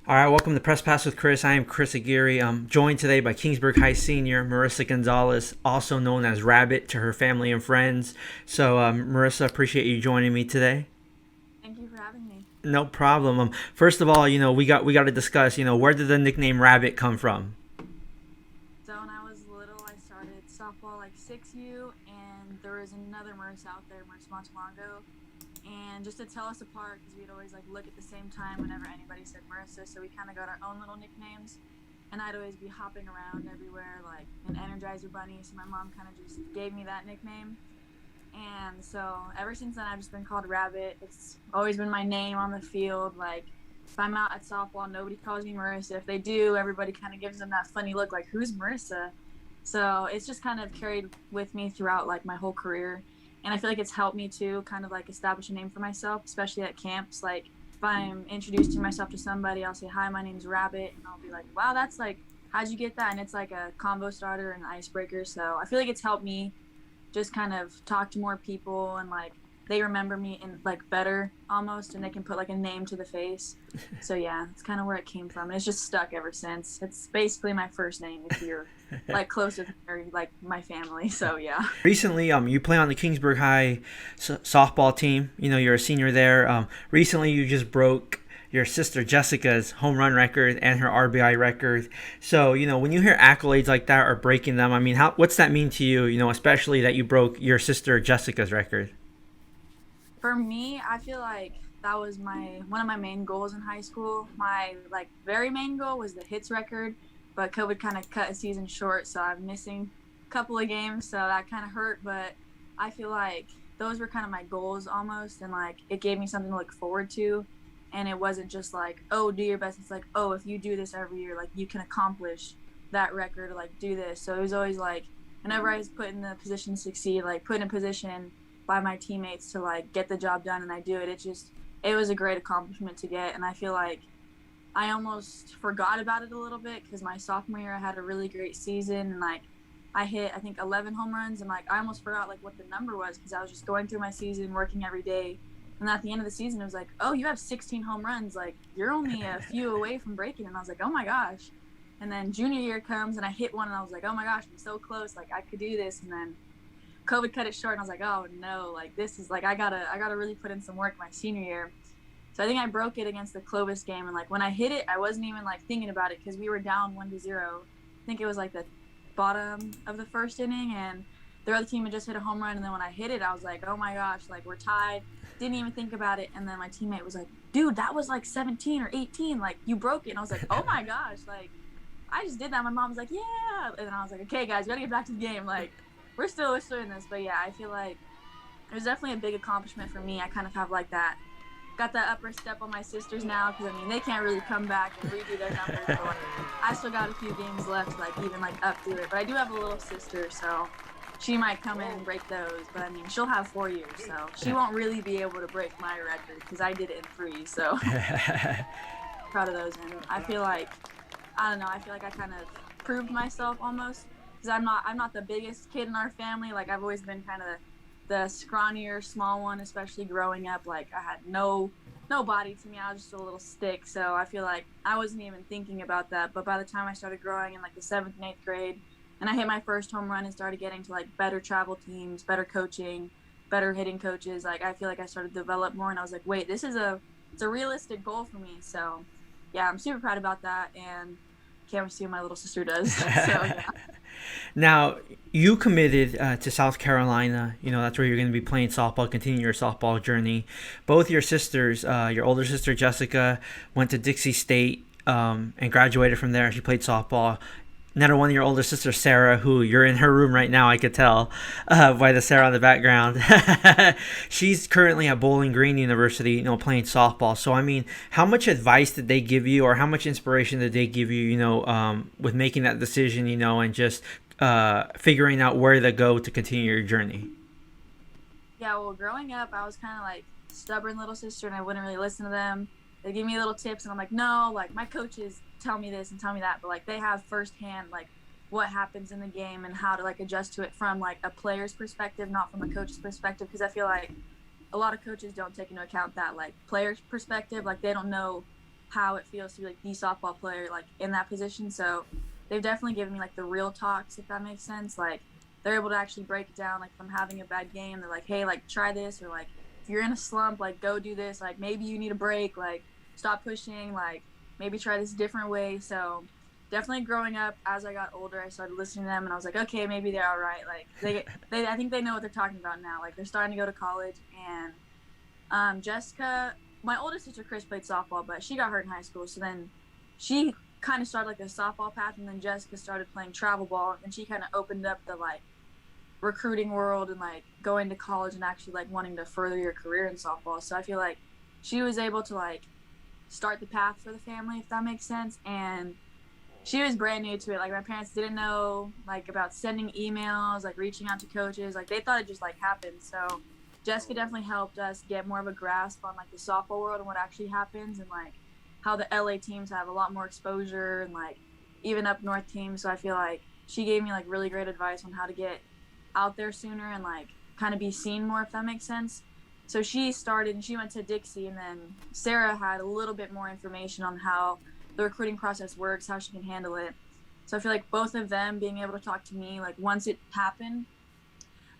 All right, welcome to Press Pass with Chris. I am Chris Aguirre. I'm joined today by Kingsburg High senior Marissa Gonzalez, also known as Rabbit to her family and friends. So, Marissa, appreciate you joining me today. Thank you for having me. No problem. First of all, we got to discuss. Where did the nickname Rabbit come from? So when I was little, I started softball like 6U, and there was another Marissa out there, Marissa Montalongo. And just to tell us apart, because we'd always like look at the same time whenever anybody said Marissa, so we kind of got our own little nicknames. And I'd always be hopping around everywhere like an Energizer Bunny, so my mom kind of just gave me that nickname. And so ever since then, I've just been called Rabbit. It's always been my name on the field. Like if I'm out at softball, nobody calls me Marissa. If they do, everybody kind of gives them that funny look, like who's Marissa? So it's just kind of carried with me throughout like my whole career. And I feel like it's helped me to kind of like establish a name for myself, especially at camps. Like if I'm introducing myself to somebody, I'll say, "Hi, my name's Rabbit," and I'll be like, "Wow, that's like, how'd you get that?" And it's like a combo starter and an icebreaker. So I feel like it's helped me just kind of talk to more people, and like they remember me in like better almost, and they can put like a name to the face. So yeah, it's kind of where it came from, and it's just stuck ever since. It's basically my first name if you're like close with me or like my family. So yeah. Recently, you play on the Kingsburg High softball team. You're a senior there. Recently, you just broke your sister Jessica's home run record and her RBI record. So, when you hear accolades like that or breaking them, I mean, what's that mean to you? Especially that you broke your sister Jessica's record. For me, I feel like that was my one of my main goals in high school. My like very main goal was the hits record, but COVID kind of cut a season short, so I'm missing a couple of games, so that kind of hurt. But I feel like those were kind of my goals almost, and like it gave me something to look forward to. And it wasn't just like, oh, do your best. It's like, oh, if you do this every year, like you can accomplish that record or like do this. So it was always like, whenever I was put in the position to succeed, like put in a position by my teammates to like get the job done and I do it, it was a great accomplishment to get. And I feel like I almost forgot about it a little bit because my sophomore year I had a really great season, and like I hit I think 11 home runs, and like I almost forgot like what the number was because I was just going through my season, working every day. And at the end of the season, it was like, oh, you have 16 home runs. Like you're only a few away from breaking. And I was like, oh my gosh. And then junior year comes and I hit one, and I was like, oh my gosh, I'm so close. Like I could do this. And then COVID cut it short, and I was like, oh no, like this is like I gotta really put in some work my senior year. So I think I broke it against the Clovis game, and like when I hit it, I wasn't even like thinking about it because we were down 1-0. I think it was like the bottom of the first inning, and the other team had just hit a home run. And then when I hit it, I was like, oh my gosh, like we're tied. Didn't even think about it. And then my teammate was like, dude, that was like 17 or 18. Like you broke it. And I was like, oh my gosh, like I just did that. My mom was like, yeah. And then I was like, okay, guys, we gotta get back to the game. Like we're still in this. But yeah, I feel like it was definitely a big accomplishment for me. I kind of have like that, got that upper step on my sisters now, because I mean they can't really come back and redo their numbers. But like, I still got a few games left, like even like up to it. But I do have a little sister, so she might come in and break those. But I mean, she'll have 4 years, so she won't really be able to break my record because I did it in 3. So proud of those, and I feel like I don't know. I feel like I kind of proved myself almost, because I'm not the biggest kid in our family. Like I've always been kind of the scrawnier, small one, especially growing up. Like I had no body to me. I was just a little stick. So I feel like I wasn't even thinking about that. But by the time I started growing in like the 7th and 8th grade, and I hit my first home run and started getting to like better travel teams, better coaching, better hitting coaches, like I feel like I started to develop more, and I was like, wait, it's a realistic goal for me. So yeah, I'm super proud about that, and can't wait to see what my little sister does. So yeah. Now, you committed to South Carolina. That's where you're going to be playing softball, continue your softball journey. Both your sisters, your older sister Jessica, went to Dixie State and graduated from there. She played softball. Another one of your older sisters, Sarah, who you're in her room right now, I could tell by the Sarah on the background. She's currently at Bowling Green University, playing softball. So, I mean, how much advice did they give you, or how much inspiration did they give you, with making that decision, and just figuring out where to go to continue your journey? Yeah, well, growing up, I was kind of like stubborn little sister, and I wouldn't really listen to them. They give me little tips, and I'm like, no, like my coaches tell me this and tell me that, but like they have firsthand like what happens in the game and how to like adjust to it from like a player's perspective, not from a coach's perspective. Because I feel like a lot of coaches don't take into account that like player's perspective. Like they don't know how it feels to be like the softball player like in that position. So they've definitely given me like the real talks, if that makes sense. Like they're able to actually break it down. Like if I'm having a bad game, they're like, hey, like try this, or like if you're in a slump, like go do this. Like maybe you need a break. Like stop pushing. Like maybe try this different way. So definitely growing up, as I got older, I started listening to them, and I was like, okay, maybe they're all right. Like I think they know what they're talking about now. Like they're starting to go to college, and Jessica, my oldest sister Chris played softball, but she got hurt in high school. So then she kind of started like a softball path, and then Jessica started playing travel ball, and she kind of opened up the like recruiting world and like going to college and actually like wanting to further your career in softball. So I feel like she was able to like start the path for the family, if that makes sense. And she was brand new to it. Like my parents didn't know like about sending emails, like reaching out to coaches. Like they thought it just like happened. So Jessica definitely helped us get more of a grasp on like the softball world and what actually happens, and like how the LA teams have a lot more exposure, and like even up north teams. So I feel like she gave me like really great advice on how to get out there sooner and like kind of be seen more, if that makes sense. So she started and she went to Dixie, and then Sarah had a little bit more information on how the recruiting process works, how she can handle it. So I feel like both of them being able to talk to me like once it happened.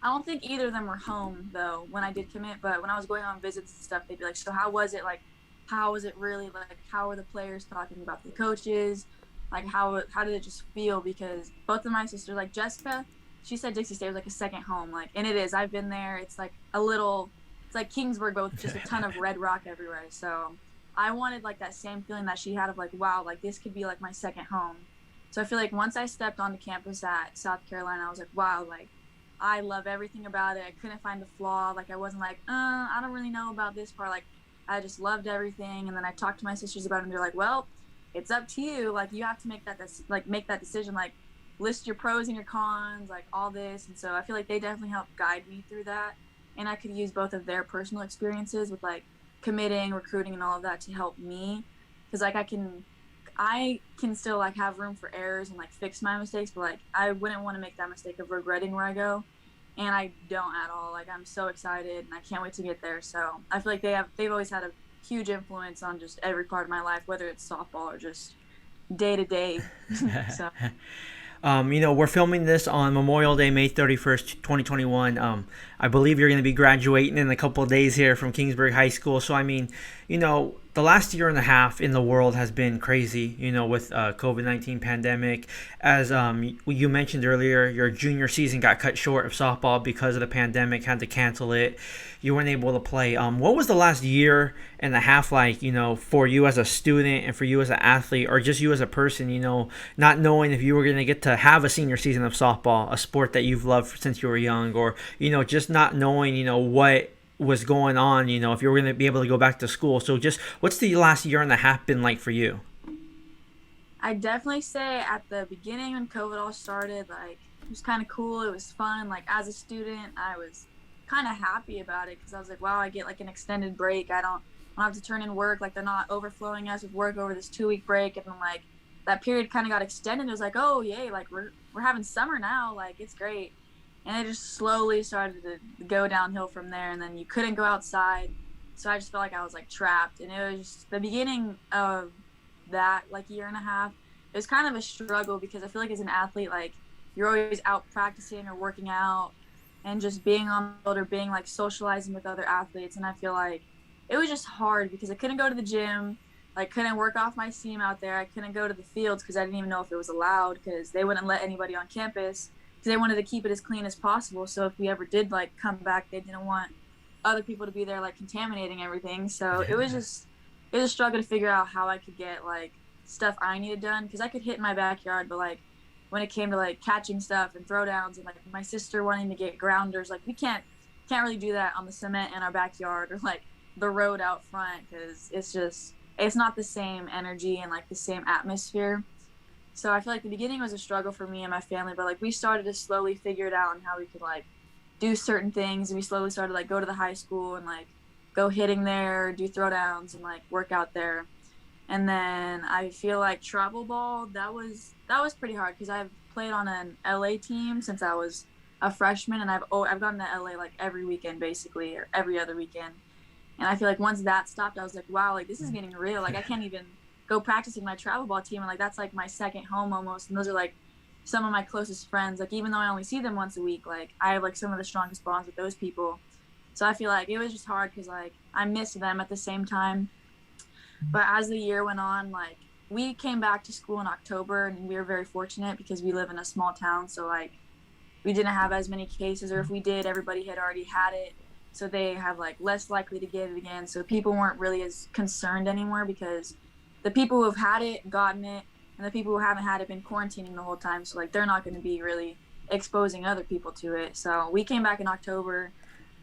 I don't think either of them were home though when I did commit, but when I was going on visits and stuff, they'd be like, so how was it? Like how was it really? Like how were the players talking about the coaches? Like how did it just feel? Because both of my sisters, like Jessica, she said Dixie State was like a second home. Like, and it is. I've been there. It's like a little, it's like Kingsburg, but with just a ton of red rock everywhere. So I wanted like that same feeling that she had of like, wow, like this could be like my second home. So I feel like once I stepped onto campus at South Carolina, I was like, wow, like I love everything about it. I couldn't find a flaw. Like I wasn't like, I don't really know about this part. Like I just loved everything. And then I talked to my sisters about it, and they're like, well, it's up to you. Like you have to make that decision. Like list your pros and your cons, like all this. And so I feel like they definitely helped guide me through that. And I could use both of their personal experiences with like committing, recruiting, and all of that to help me. Because like I can still like have room for errors and like fix my mistakes, but like I wouldn't want to make that mistake of regretting where I go, and I don't at all. Like I'm so excited and I can't wait to get there. So I feel like they've always had a huge influence on just every part of my life, whether it's softball or just day to day. So We're filming this on Memorial Day, May 31st, 2021. I believe you're going to be graduating in a couple of days here from Kingsburg High School. So, I mean, the last year and a half in the world has been crazy, with COVID-19 pandemic. As you mentioned earlier, your junior season got cut short of softball because of the pandemic, had to cancel it. You weren't able to play. What was the last year and a half like, for you as a student and for you as an athlete, or just you as a person, not knowing if you were going to get to have a senior season of softball, a sport that you've loved since you were young, or, just not knowing, what was going on, if you were going to be able to go back to school. So just what's the last year and a half been like for you? I definitely say at the beginning when COVID all started, like it was kind of cool. It was fun. Like as a student, I was kind of happy about it because I was like, wow, I get like an extended break. I don't have to turn in work. Like they're not overflowing us with work over this 2-week break. And then like that period kind of got extended. It was like, oh yay, like we're having summer now. Like it's great. And it just slowly started to go downhill from there. And then you couldn't go outside. So I just felt like I was like trapped. And it was just the beginning of that like year and a half. It was kind of a struggle because I feel like as an athlete, like you're always out practicing or working out and just being on the field or being like socializing with other athletes. And I feel like it was just hard because I couldn't go to the gym. Like couldn't work off my steam out there. I couldn't go to the fields because I didn't even know if it was allowed because they wouldn't let anybody on campus because they wanted to keep it as clean as possible. So if we ever did like come back, they didn't want other people to be there like contaminating everything. So it was a struggle to figure out how I could get like stuff I needed done because I could hit in my backyard, but like when it came to like catching stuff and throwdowns and like my sister wanting to get grounders, like we can't really do that on the cement in our backyard or like the road out front because it's not the same energy and like the same atmosphere. So I feel like the beginning was a struggle for me and my family, but like we started to slowly figure it out and how we could like do certain things. And we slowly started like go to the high school and like go hitting there, do throwdowns and like work out there. And then I feel like travel ball, that was pretty hard because I've played on an LA team since I was a freshman, and I've gone to LA like every weekend basically or every other weekend. And I feel like once that stopped, I was like, wow, like this is getting real. Like I can't even go practice with my travel ball team, and like that's like my second home almost, and those are like some of my closest friends. Like even though I only see them once a week, like I have like some of the strongest bonds with those people. So I feel like it was just hard because like I missed them at the same time. But as the year went on, like we came back to school in October, and we were very fortunate because we live in a small town, so like we didn't have as many cases, or if we did, everybody had already had it, so they have like less likely to get it again. So people weren't really as concerned anymore because the people who have had it gotten it, and the people who haven't had it been quarantining the whole time, so like they're not going to be really exposing other people to it. So we came back in October,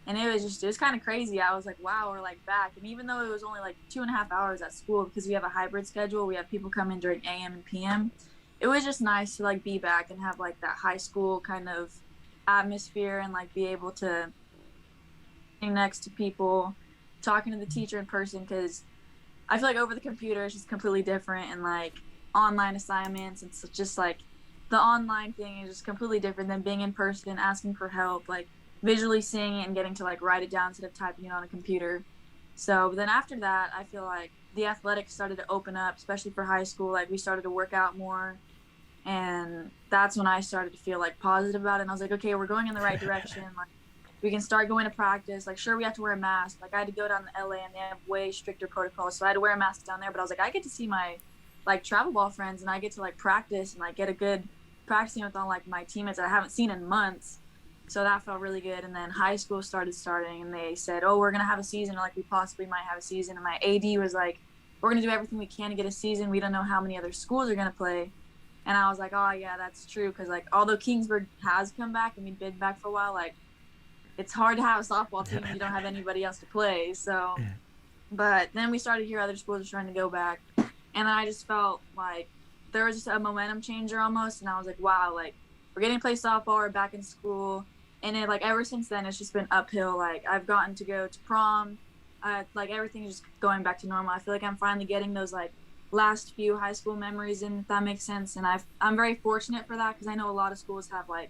and it was kind of crazy. I was like, wow, we're like back. And even though it was only like 2.5 hours at school, because we have a hybrid schedule, we have people come in during AM and PM. It was just nice to like be back and have like that high school kind of atmosphere, and like be able to be next to people, talking to the teacher in person, because I feel like over the computer it's just completely different, and like online assignments, it's just like the online thing is just completely different than being in person, asking for help, like visually seeing it and getting to like write it down instead of typing it on a computer. So but then after that, I feel like the athletics started to open up, especially for high school. Like we started to work out more, and that's when I started to feel like positive about it. And I was like, okay, we're going in the right direction. Like we can start going to practice. Like sure, we have to wear a mask. Like I had to go down to LA, and they have way stricter protocols, so I had to wear a mask down there. But I was like, I get to see my like travel ball friends, and I get to like practice and like get a good practicing with all like my teammates that I haven't seen in months. So that felt really good. And then high school starting, and they said, oh, we're gonna have a season, or like we possibly might have a season. And my AD was like, we're gonna do everything we can to get a season. We don't know how many other schools are gonna play. And I was like, oh yeah, that's true, because like although Kingsburg has come back and we've been back for a while, like it's hard to have a softball team when you don't have anybody else to play. So but then we started to hear other schools are trying to go back, and then I just felt like there was just a momentum changer almost. And I was like, wow, like we're getting to play softball, we're back in school. And it like ever since then it's just been uphill. Like I've gotten to go to prom, like everything's just going back to normal. I feel like I'm finally getting those like last few high school memories, and if that makes sense. And I'm very fortunate for that, because I know a lot of schools have like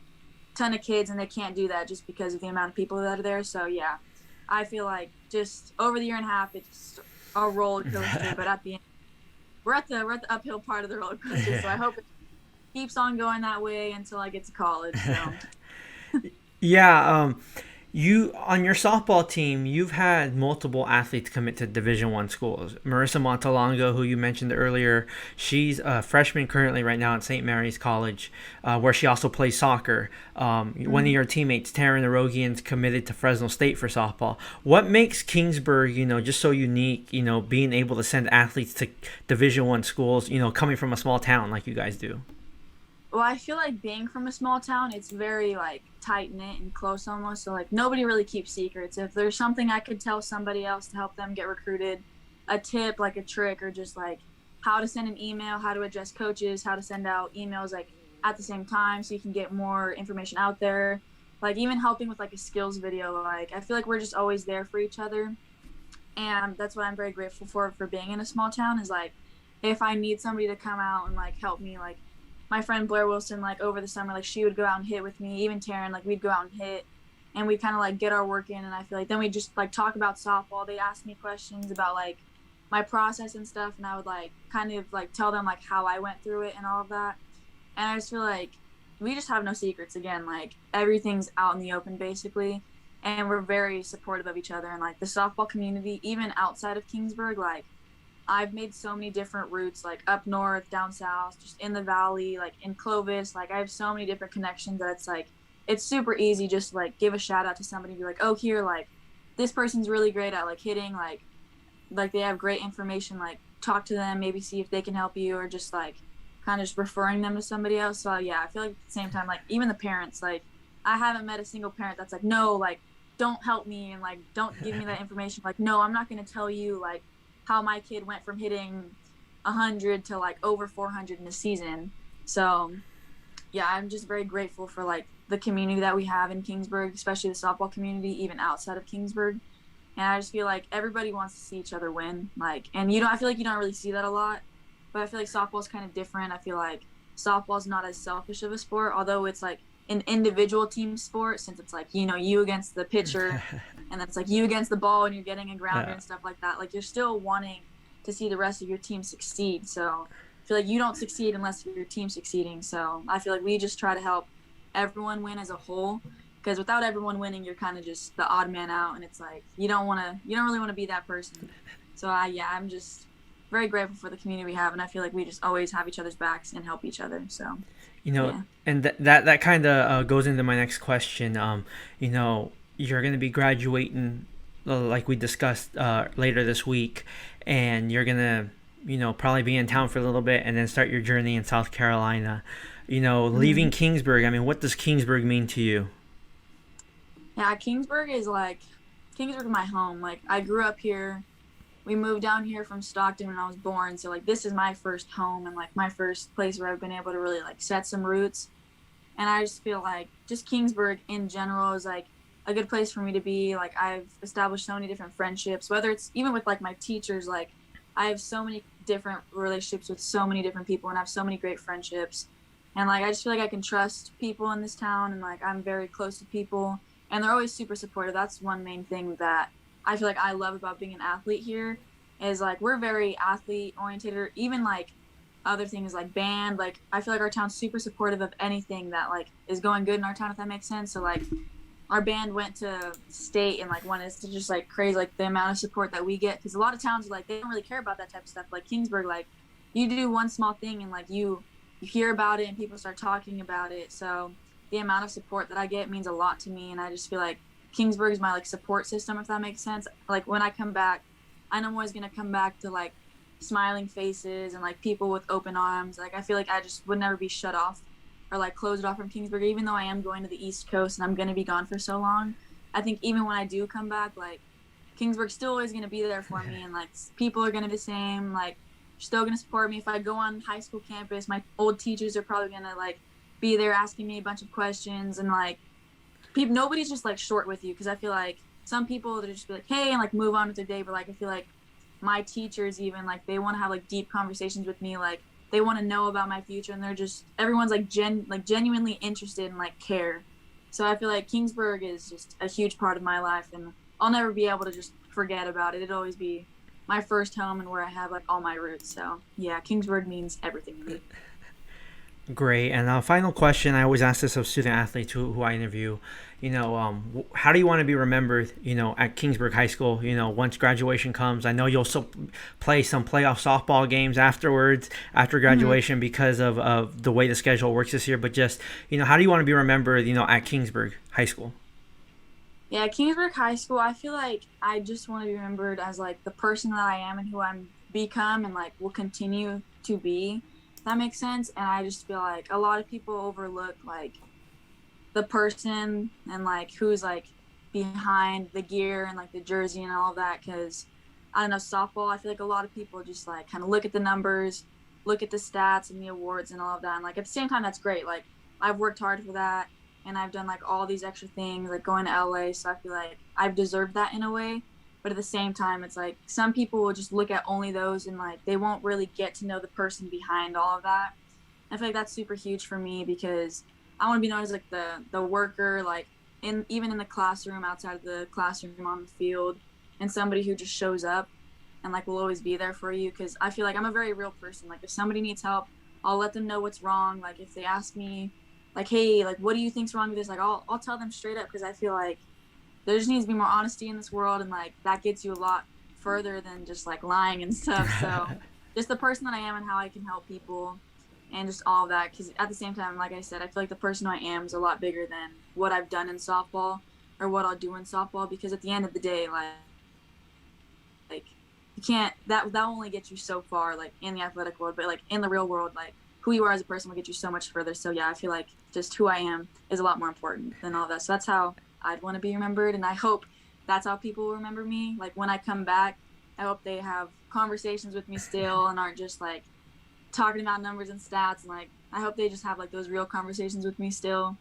a ton of kids and they can't do that just because of the amount of people that are there. So yeah, I feel like just over the year and a half it's just a roller coaster, but at the end we're at the uphill part of the roller coaster. So I hope it keeps on going that way until I get to college. So Yeah, you on your softball team, you've had multiple athletes commit to Division I schools. Marissa Montalongo, who you mentioned earlier, she's a freshman currently right now at St. Mary's College, where she also plays soccer. One of your teammates, Taryn Arogian's committed to Fresno State for softball. What makes Kingsburg, just so unique, being able to send athletes to Division I schools, coming from a small town like you guys do? well, I feel like being from a small town, it's very like tight knit and close almost. So like nobody really keeps secrets. If there's something I could tell somebody else to help them get recruited, a tip, like a trick, or just like how to send an email, how to address coaches, how to send out emails like at the same time so you can get more information out there. Like even helping with like a skills video, like I feel like we're just always there for each other. And that's what I'm very grateful for being in a small town, is like if I need somebody to come out and like help me, like my friend Blair Wilson, like over the summer, like she would go out and hit with me. Even Taryn, like we'd go out and hit, and we kind of like get our work in. And I feel like then we just like talk about softball. They ask me questions about like my process and stuff, and I would like kind of like tell them like how I went through it and all of that. And I just feel like we just have no secrets again. Like everything's out in the open basically, and we're very supportive of each other. And like the softball community, even outside of Kingsburg, like I've made so many different routes, like up north, down south, just in the valley, like in Clovis. Like I have so many different connections that it's like it's super easy just to, like give a shout out to somebody, be like, oh, here, like this person's really great at like hitting, like they have great information, like talk to them, maybe see if they can help you, or just like kind of just referring them to somebody else. So yeah, I feel like at the same time, like even the parents, like I haven't met a single parent that's like, no, like don't help me and like don't give me that information. Like, no, I'm not going to tell you like how my kid went from hitting 100 to like over 400 in a season. So yeah, I'm just very grateful for like the community that we have in Kingsburg, especially the softball community, even outside of Kingsburg. And I just feel like everybody wants to see each other win. Like, and I feel like you don't really see that a lot, but I feel like softball is kind of different. I feel like softball is not as selfish of a sport, although it's like an individual team sport, since it's like, you against the pitcher and then it's like you against the ball and you're getting a grounder and stuff like that. Like you're still wanting to see the rest of your team succeed. So I feel like you don't succeed unless your team's succeeding. So I feel like we just try to help everyone win as a whole, because without everyone winning, you're kind of just the odd man out, and it's like you don't really want to be that person. So I'm just very grateful for the community we have, and I feel like we just always have each other's backs and help each other. So yeah. And that kind of goes into my next question. You're going to be graduating, like we discussed, later this week, and you're going to, probably be in town for a little bit and then start your journey in South Carolina. Leaving Kingsburg, I mean, what does Kingsburg mean to you? Yeah, Kingsburg is my home. Like, I grew up here. We moved down here from Stockton when I was born. So, like, this is my first home and, like, my first place where I've been able to really, like, set some roots. And I just feel like just Kingsburg in general is, like, a good place for me to be. Like, I've established so many different friendships, whether it's even with, like, my teachers. Like, I have so many different relationships with so many different people, and I have so many great friendships. And, like, I just feel like I can trust people in this town, and, like, I'm very close to people. And they're always super supportive. That's one main thing that I feel like I love about being an athlete here is, like, we're very athlete oriented, or even, like, other things like band. Like, I feel like our town's super supportive of anything that, like, is going good in our town, if that makes sense. So, like, our band went to state, and, like, wanted to just, like, crazy, like, the amount of support that we get. Because a lot of towns, like, they don't really care about that type of stuff. Like, Kingsburg, like, you do one small thing and, like, you hear about it and people start talking about it. So the amount of support that I get means a lot to me, and I just feel like Kingsburg is my, like, support system, if that makes sense. Like, when I come back, I know I'm always going to come back to, like, smiling faces and, like, people with open arms. Like, I feel like I just would never be shut off or, like, closed off from Kingsburg, even though I am going to the East Coast and I'm going to be gone for so long. I think even when I do come back, like, Kingsburg's still always going to be there for me, and, like, people are going to be the same. Like, still going to support me. If I go on high school campus, my old teachers are probably going to, like, be there asking me a bunch of questions, and, like, nobody's just, like, short with you, because I feel like some people, they're just be like, hey, and, like, move on with their day. But, like, I feel like my teachers even, like, they want to have, like, deep conversations with me. Like, they want to know about my future, and they're just, everyone's, like, genuinely interested and, like, care. So I feel like Kingsburg is just a huge part of my life, and I'll never be able to just forget about it. It'll always be my first home and where I have, like, all my roots. So yeah, Kingsburg means everything to me. Great. And final question, I always ask this of student athletes who I interview. How do you want to be remembered, at Kingsburg High School, once graduation comes? I know you'll still play some playoff softball games afterwards, after graduation, because of the way the schedule works this year. But just, how do you want to be remembered, at Kingsburg High School? Yeah, Kingsburg High School, I feel like I just want to be remembered as, like, the person that I am and who I'm become and, like, will continue to be. That makes sense. And I just feel like a lot of people overlook, like, the person and, like, who's, like, behind the gear and, like, the jersey and all of that. Because I don't know, softball, I feel like a lot of people just, like, kind of look at the numbers, look at the stats and the awards and all of that. And, like, at the same time, that's great. Like, I've worked hard for that, and I've done, like, all these extra things, like going to LA. So I feel like I've deserved that in a way. But at the same time, it's like some people will just look at only those, and, like, they won't really get to know the person behind all of that. I feel like that's super huge for me, because I want to be known as, like, the worker, like, even in the classroom, outside of the classroom, on the field, and somebody who just shows up and, like, will always be there for you. Because I feel like I'm a very real person. Like, if somebody needs help, I'll let them know what's wrong. Like, if they ask me, like, hey, like, what do you think's wrong with this? Like, I'll tell them straight up, because I feel like there just needs to be more honesty in this world, and, like, that gets you a lot further than just, like, lying and stuff. So just the person that I am and how I can help people and just all of that, because at the same time, like I said, I feel like the person I am is a lot bigger than what I've done in softball or what I'll do in softball, because at the end of the day, like you can't, that only gets you so far, like, in the athletic world, but, like, in the real world, like, who you are as a person will get you so much further. So yeah, I feel like just who I am is a lot more important than all that. So that's how I'd want to be remembered, and I hope that's how people will remember me. Like, when I come back, I hope they have conversations with me still and aren't just, like, talking about numbers and stats, and, like, I hope they just have, like, those real conversations with me still.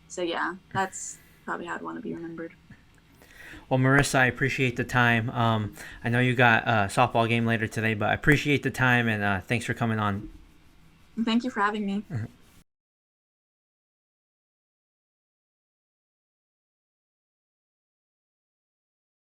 So yeah, that's probably how I'd want to be remembered. Well, Marissa, I appreciate the time. I know you got a softball game later today, but I appreciate the time, and thanks for coming on. Thank you for having me.